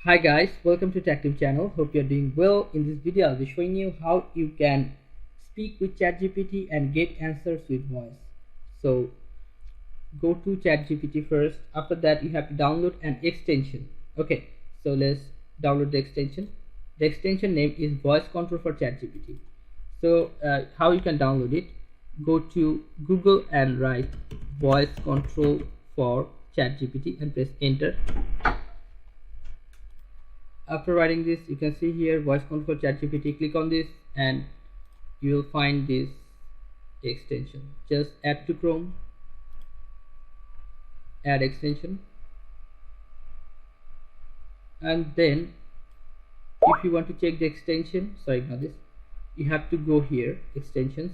Hi guys, welcome to TechTip channel. Hope you're doing well. In this video, I'll be showing you how you can speak with ChatGPT and get answers with voice. So go to ChatGPT first. After that, you have to download an extension. Okay, so let's download the extension. The extension name is Voice Control for ChatGPT. So how you can download it? Go to Google and write Voice Control for ChatGPT and press enter. After writing this, you can see here Voice Control ChatGPT. Click on this and you will find this extension. Just add to Chrome, add extension, and then if you want to check the extension, sorry, ignore this, you have to go here, extensions.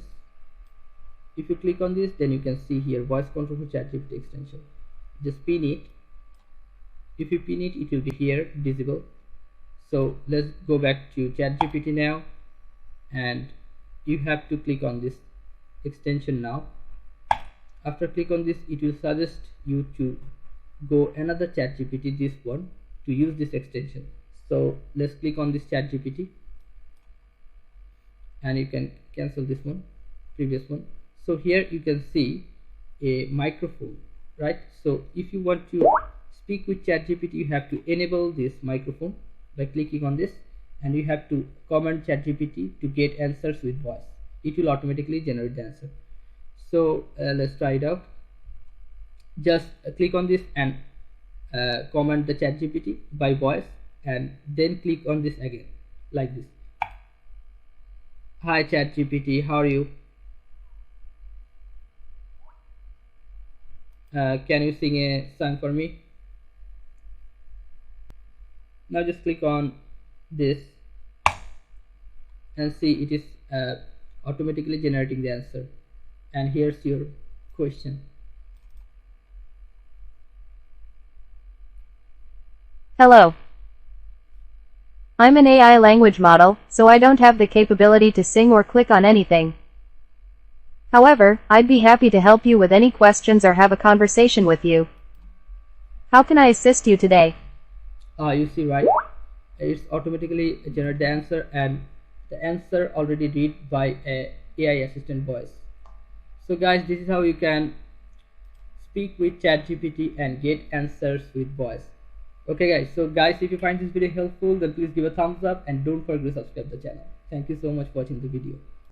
If you click on this, then you can see here Voice Control for ChatGPT extension. Just pin it. If you pin it, it will be here visible. So let's go back to ChatGPT now, and you have to click on this extension now. After click on this, it will suggest you to go another ChatGPT, this one, to use this extension. So let's click on this ChatGPT, and you can cancel this one, previous one. So here you can see a microphone, right? So if you want to speak with ChatGPT, you have to enable this microphone by clicking on this, and you have to command ChatGPT to get answers with voice. It will automatically generate the answer. So let's try it out. Just click on this and command the ChatGPT by voice, and then click on this again like this. Hi ChatGPT, how are you? Can you sing a song for me? Now just click on this and see it is automatically generating the answer, and here's your question. Hello. I'm an AI language model, so I don't have the capability to sing or click on anything. However, I'd be happy to help you with any questions or have a conversation with you. How can I assist you today? You see, right, it's automatically generate the answer, and the answer already read by a AI assistant voice. So guys, this is how you can speak with ChatGPT and get answers with voice. Okay guys, so guys, if you find this video helpful, then please give a thumbs up and don't forget to subscribe the channel. Thank you so much for watching the video.